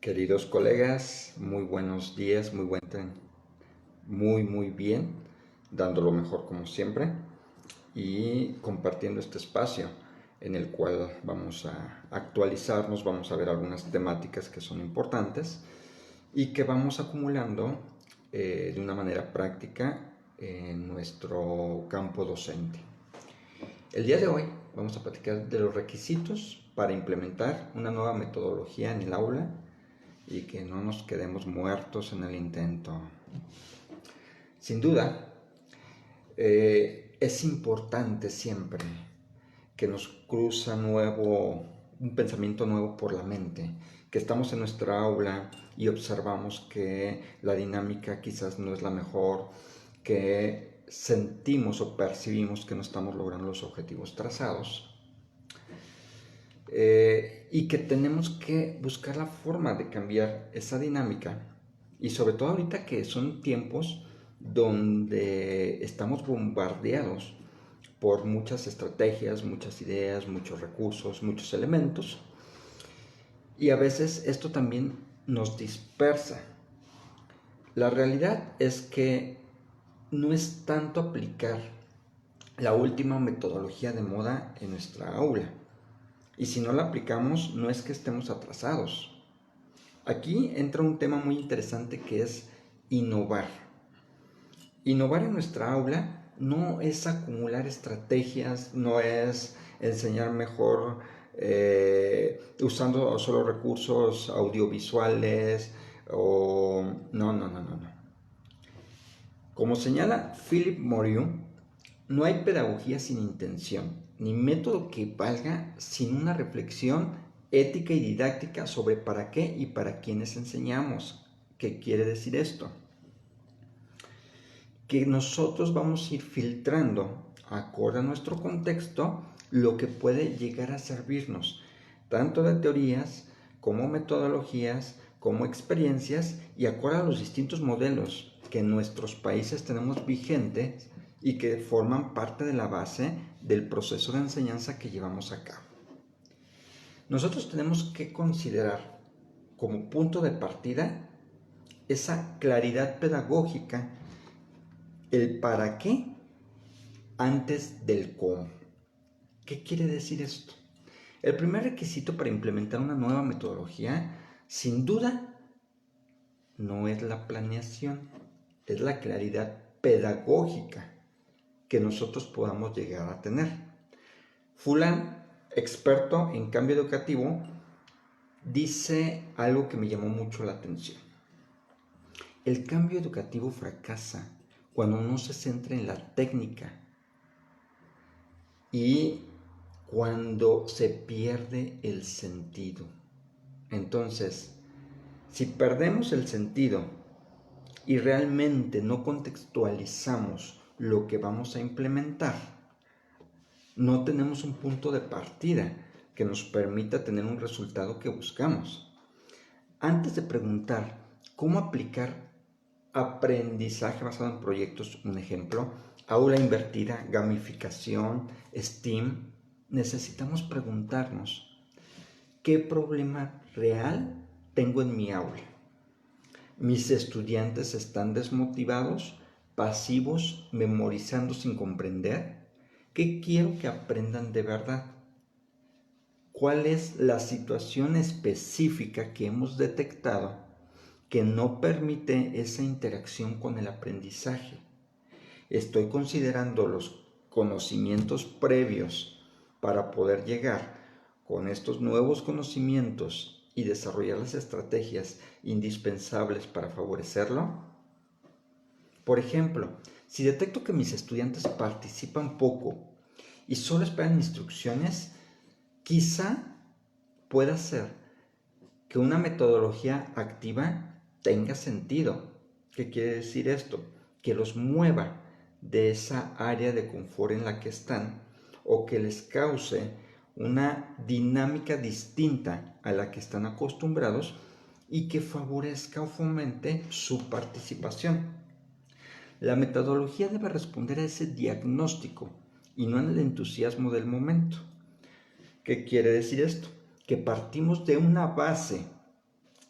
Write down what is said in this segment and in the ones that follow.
Queridos colegas, muy buenos días, muy bien, dando lo mejor como siempre y compartiendo este espacio en el cual vamos a actualizarnos, vamos a ver algunas temáticas que son importantes y que vamos acumulando de una manera práctica en nuestro campo docente. El día de hoy vamos a platicar de los requisitos para implementar una nueva metodología en el aula y que no nos quedemos muertos en el intento. Sin duda, es importante siempre que nos cruza un pensamiento nuevo por la mente, que estamos en nuestra aula y observamos que la dinámica quizás no es la mejor, que sentimos o percibimos que no estamos logrando los objetivos trazados. Y que tenemos que buscar la forma de cambiar esa dinámica y sobre todo ahorita que son tiempos donde estamos bombardeados por muchas estrategias, muchas ideas, muchos recursos, muchos elementos y a veces esto también nos dispersa. La realidad es que no es tanto aplicar la última metodología de moda en nuestra aula. Y si no la aplicamos, no es que estemos atrasados. Aquí entra un tema muy interesante que es innovar. Innovar en nuestra aula no es acumular estrategias, no es enseñar mejor usando solo recursos audiovisuales o no. Como señala Philip Moriou, no hay pedagogía sin intención, ni método que valga sin una reflexión ética y didáctica sobre para qué y para quiénes enseñamos. ¿Qué quiere decir esto? Que nosotros vamos a ir filtrando, acorde a nuestro contexto, lo que puede llegar a servirnos, tanto de teorías como metodologías, como experiencias y acorde a los distintos modelos que en nuestros países tenemos vigentes y que forman parte de la base del proceso de enseñanza que llevamos a cabo. Nosotros tenemos que considerar como punto de partida esa claridad pedagógica, el para qué antes del cómo. ¿Qué quiere decir esto? El primer requisito para implementar una nueva metodología, sin duda, no es la planeación, es la claridad pedagógica que nosotros podamos llegar a tener. Fulán, experto en cambio educativo, dice algo que me llamó mucho la atención. El cambio educativo fracasa cuando no se centra en la técnica y cuando se pierde el sentido. Entonces, si perdemos el sentido y realmente no contextualizamos lo que vamos a implementar, no tenemos un punto de partida que nos permita tener un resultado que buscamos. Antes de preguntar cómo aplicar aprendizaje basado en proyectos, un ejemplo, aula invertida, gamificación, STEAM, necesitamos preguntarnos ¿qué problema real tengo en mi aula? ¿Mis estudiantes están desmotivados, pasivos, memorizando sin comprender? ¿Qué quiero que aprendan de verdad? ¿Cuál es la situación específica que hemos detectado que no permite esa interacción con el aprendizaje? Estoy considerando los conocimientos previos para poder llegar con estos nuevos conocimientos y desarrollar las estrategias indispensables para favorecerlo. Por ejemplo, si detecto que mis estudiantes participan poco y solo esperan instrucciones, quizá pueda ser que una metodología activa tenga sentido. ¿Qué quiere decir esto? Que los mueva de esa área de confort en la que están o que les cause una dinámica distinta a la que están acostumbrados y que favorezca o fomente su participación. La metodología debe responder a ese diagnóstico y no en el entusiasmo del momento. ¿Qué quiere decir esto? Que partimos de una base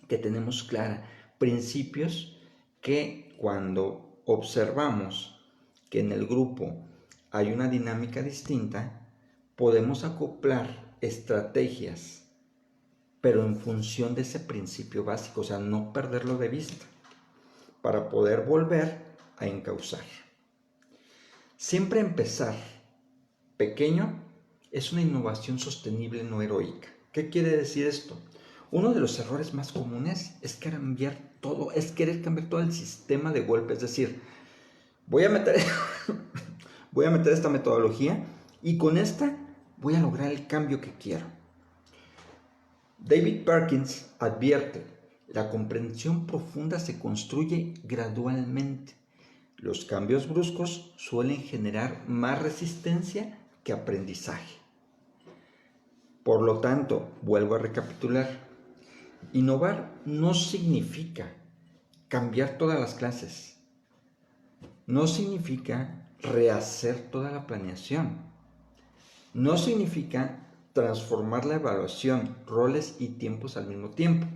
que tenemos clara, principios que cuando observamos que en el grupo hay una dinámica distinta, podemos acoplar estrategias, pero en función de ese principio básico, o sea, no perderlo de vista, para poder volver a encauzar. Siempre empezar pequeño es una innovación sostenible, no heroica. ¿Qué quiere decir esto? Uno de los errores más comunes es querer cambiar todo el sistema de golpe. Es decir, voy a meter esta metodología y con esta voy a lograr el cambio que quiero. David Perkins advierte, la comprensión profunda se construye gradualmente. Los cambios bruscos suelen generar más resistencia que aprendizaje. Por lo tanto, vuelvo a recapitular, innovar no significa cambiar todas las clases, no significa rehacer toda la planeación, no significa transformar la evaluación, roles y tiempos al mismo tiempo.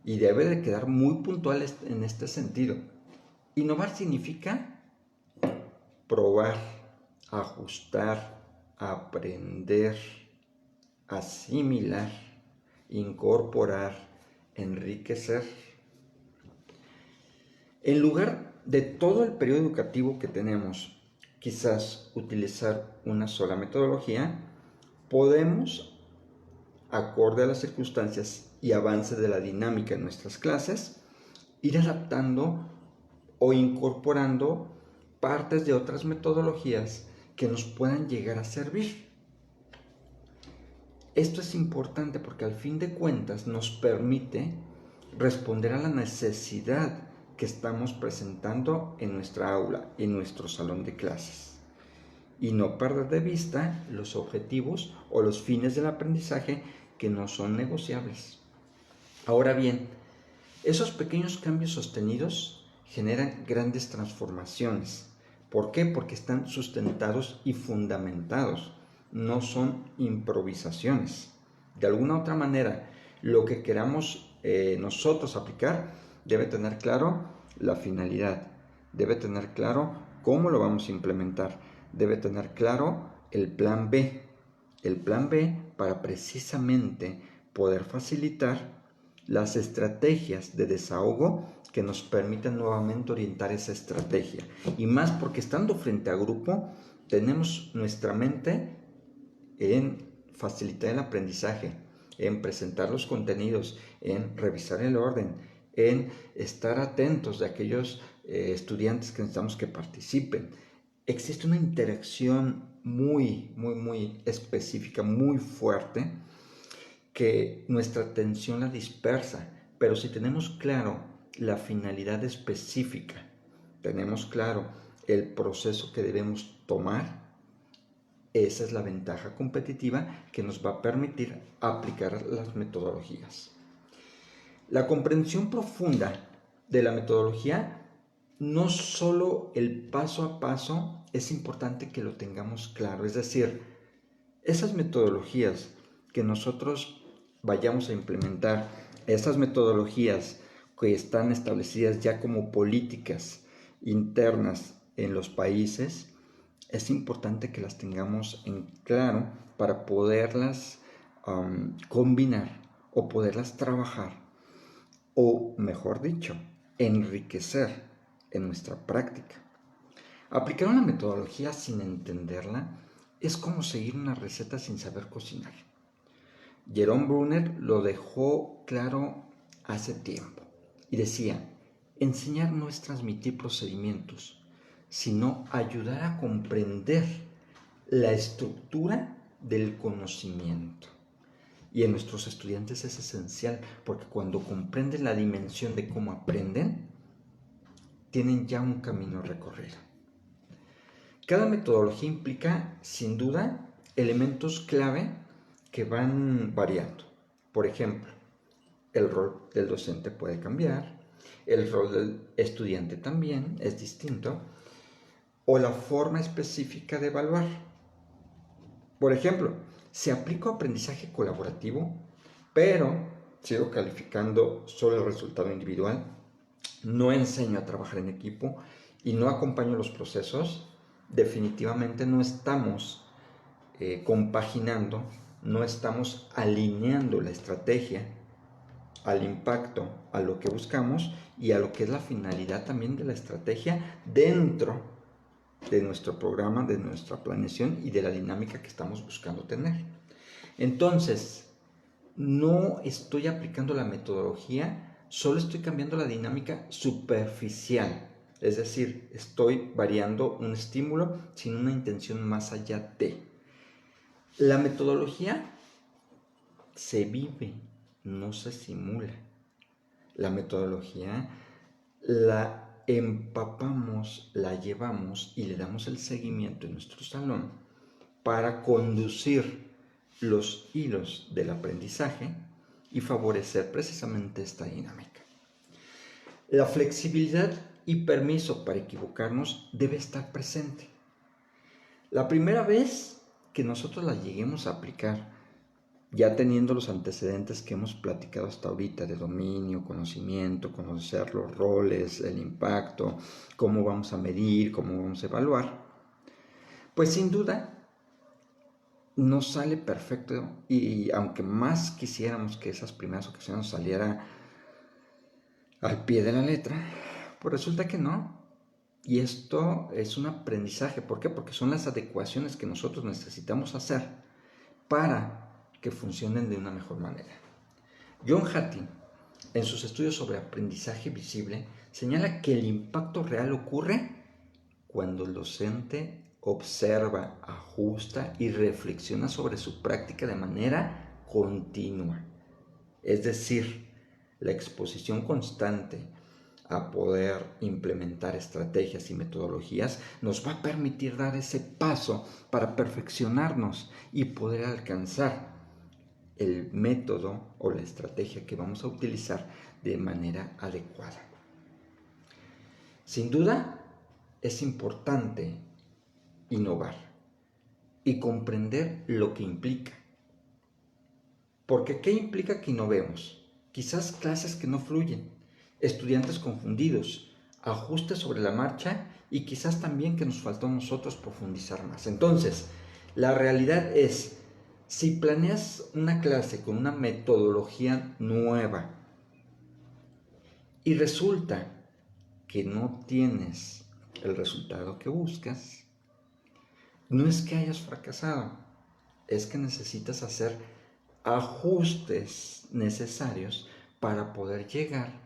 Y debe de quedar muy puntual en este sentido. Innovar significa probar, ajustar, aprender, asimilar, incorporar, enriquecer. En lugar de todo el periodo educativo que tenemos, quizás utilizar una sola metodología, podemos, acorde a las circunstancias y avance de la dinámica en nuestras clases, ir adaptando o incorporando partes de otras metodologías que nos puedan llegar a servir. Esto es importante porque al fin de cuentas nos permite responder a la necesidad que estamos presentando en nuestra aula, en nuestro salón de clases, y no perder de vista los objetivos o los fines del aprendizaje que no son negociables. Ahora bien, esos pequeños cambios sostenidos generan grandes transformaciones. ¿Por qué? Porque están sustentados y fundamentados, no son improvisaciones. De alguna otra manera, lo que queramos nosotros aplicar debe tener claro la finalidad, debe tener claro cómo lo vamos a implementar, debe tener claro el plan B para precisamente poder facilitar las estrategias de desahogo que nos permitan nuevamente orientar esa estrategia. Y más porque estando frente a grupo, tenemos nuestra mente en facilitar el aprendizaje, en presentar los contenidos, en revisar el orden, en estar atentos de aquellos estudiantes que necesitamos que participen. Existe una interacción muy específica, muy fuerte, que nuestra atención la dispersa, pero si tenemos claro la finalidad específica, tenemos claro el proceso que debemos tomar, esa es la ventaja competitiva que nos va a permitir aplicar las metodologías. La comprensión profunda de la metodología, no solo el paso a paso, es importante que lo tengamos claro. Es decir, esas metodologías que nosotros vayamos a implementar, esas metodologías que están establecidas ya como políticas internas en los países, es importante que las tengamos en claro para poderlas combinar o poderlas trabajar, o mejor dicho, enriquecer en nuestra práctica. Aplicar una metodología sin entenderla es como seguir una receta sin saber cocinar. Jerome Brunner lo dejó claro hace tiempo y decía, enseñar no es transmitir procedimientos, sino ayudar a comprender la estructura del conocimiento. Y en nuestros estudiantes es esencial porque cuando comprenden la dimensión de cómo aprenden, tienen ya un camino recorrido. Cada metodología implica, sin duda, elementos clave que van variando. Por ejemplo, el rol del docente puede cambiar, el rol del estudiante también es distinto, o la forma específica de evaluar. Por ejemplo, se aplica aprendizaje colaborativo, pero sigo calificando solo el resultado individual, no enseño a trabajar en equipo y no acompaño los procesos, definitivamente no estamos compaginando, no estamos alineando la estrategia al impacto, a lo que buscamos y a lo que es la finalidad también de la estrategia dentro de nuestro programa, de nuestra planeación y de la dinámica que estamos buscando tener. Entonces, no estoy aplicando la metodología, solo estoy cambiando la dinámica superficial. Es decir, estoy variando un estímulo sin una intención más allá de. La metodología se vive, no se simula. La metodología la empapamos, la llevamos y le damos el seguimiento en nuestro salón para conducir los hilos del aprendizaje y favorecer precisamente esta dinámica. La flexibilidad y permiso para equivocarnos debe estar presente. La primera vez que nosotros la lleguemos a aplicar, ya teniendo los antecedentes que hemos platicado hasta ahorita de dominio, conocimiento, conocer los roles, el impacto, cómo vamos a medir, cómo vamos a evaluar, pues sin duda no sale perfecto y aunque más quisiéramos que esas primeras ocasiones saliera al pie de la letra, pues resulta que no. Y esto es un aprendizaje. ¿Por qué? Porque son las adecuaciones que nosotros necesitamos hacer para que funcionen de una mejor manera. John Hattie, en sus estudios sobre aprendizaje visible, señala que el impacto real ocurre cuando el docente observa, ajusta y reflexiona sobre su práctica de manera continua. Es decir, la exposición constante a poder implementar estrategias y metodologías nos va a permitir dar ese paso para perfeccionarnos y poder alcanzar el método o la estrategia que vamos a utilizar de manera adecuada. Sin duda, es importante innovar y comprender lo que implica. Porque ¿qué implica que innovemos? Quizás clases que no fluyen, estudiantes confundidos, ajustes sobre la marcha y quizás también que nos faltó a nosotros profundizar más. Entonces, la realidad es, si planeas una clase con una metodología nueva y resulta que no tienes el resultado que buscas, no es que hayas fracasado, es que necesitas hacer ajustes necesarios para poder llegar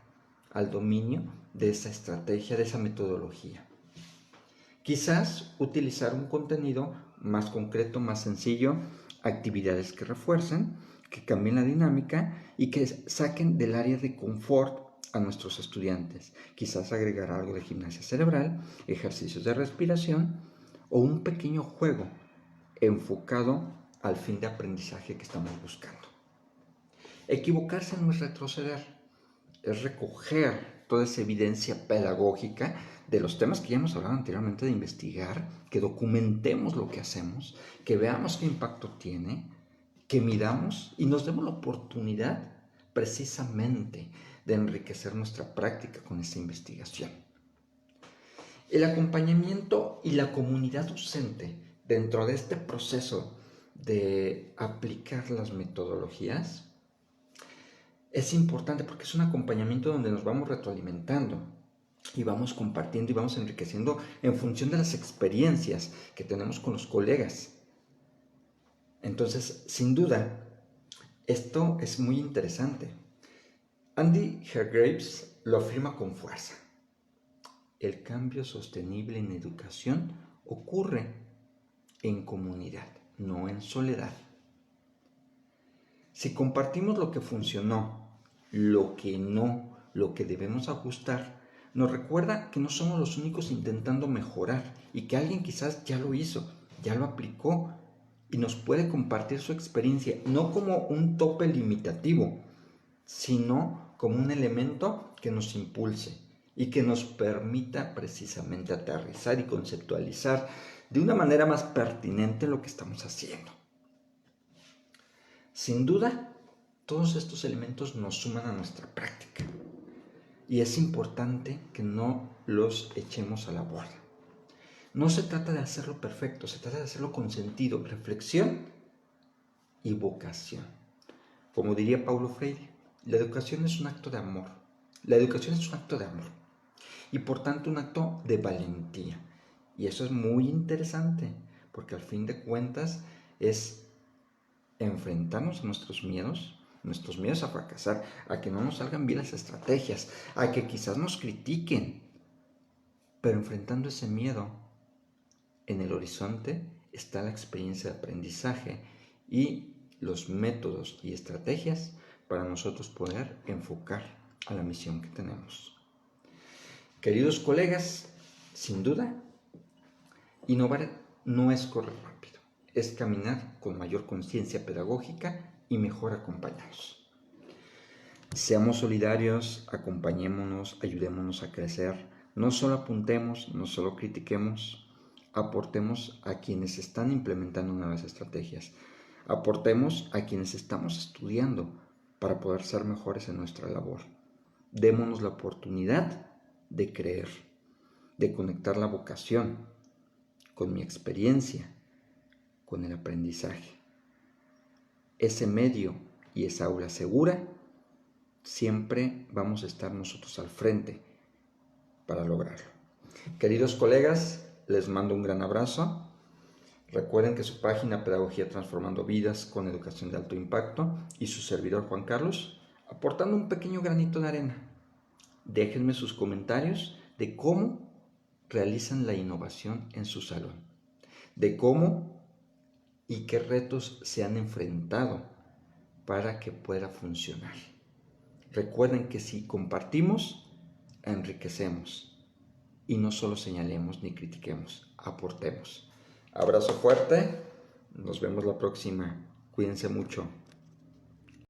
al dominio de esa estrategia, de esa metodología. Quizás utilizar un contenido más concreto, más sencillo, actividades que refuercen, que cambien la dinámica y que saquen del área de confort a nuestros estudiantes. Quizás agregar algo de gimnasia cerebral, ejercicios de respiración o un pequeño juego enfocado al fin de aprendizaje que estamos buscando. Equivocarse no es retroceder, es recoger toda esa evidencia pedagógica de los temas que ya hemos hablado anteriormente, de investigar, que documentemos lo que hacemos, que veamos qué impacto tiene, que midamos y nos demos la oportunidad precisamente de enriquecer nuestra práctica con esta investigación. El acompañamiento y la comunidad docente dentro de este proceso de aplicar las metodologías es importante porque es un acompañamiento donde nos vamos retroalimentando y vamos compartiendo y vamos enriqueciendo en función de las experiencias que tenemos con los colegas. Entonces, sin duda, esto es muy interesante. Andy Hargreaves lo afirma con fuerza. El cambio sostenible en educación ocurre en comunidad, no en soledad. Si compartimos lo que funcionó, lo que no, lo que debemos ajustar, nos recuerda que no somos los únicos intentando mejorar y que alguien quizás ya lo hizo, ya lo aplicó y nos puede compartir su experiencia, no como un tope limitativo, sino como un elemento que nos impulse y que nos permita precisamente aterrizar y conceptualizar de una manera más pertinente lo que estamos haciendo. Sin duda, todos estos elementos nos suman a nuestra práctica. Y es importante que no los echemos a la borda. No se trata de hacerlo perfecto, se trata de hacerlo con sentido, reflexión y vocación. Como diría Paulo Freire, la educación es un acto de amor. La educación es un acto de amor y por tanto un acto de valentía. Y eso es muy interesante, porque al fin de cuentas es enfrentarnos a nuestros miedos a fracasar, a que no nos salgan bien las estrategias, a que quizás nos critiquen, pero enfrentando ese miedo, en el horizonte está la experiencia de aprendizaje y los métodos y estrategias para nosotros poder enfocar a la misión que tenemos. Queridos colegas, sin duda, innovar no es correr rápido, es caminar con mayor conciencia pedagógica y mejor acompañados. Seamos solidarios, acompañémonos, ayudémonos a crecer, no solo apuntemos, no solo critiquemos, aportemos a quienes están implementando nuevas estrategias, aportemos a quienes estamos estudiando para poder ser mejores en nuestra labor. Démonos la oportunidad de creer, de conectar la vocación con mi experiencia, con el aprendizaje. Ese medio y esa aula segura, siempre vamos a estar nosotros al frente para lograrlo. Queridos colegas, les mando un gran abrazo. Recuerden que su página Pedagogía Transformando Vidas con Educación de Alto Impacto y su servidor Juan Carlos, aportando un pequeño granito de arena. Déjenme sus comentarios de cómo realizan la innovación en su salón, de cómo y qué retos se han enfrentado para que pueda funcionar. Recuerden que si compartimos, enriquecemos y no solo señalemos ni critiquemos, aportemos. Abrazo fuerte, nos vemos la próxima, cuídense mucho.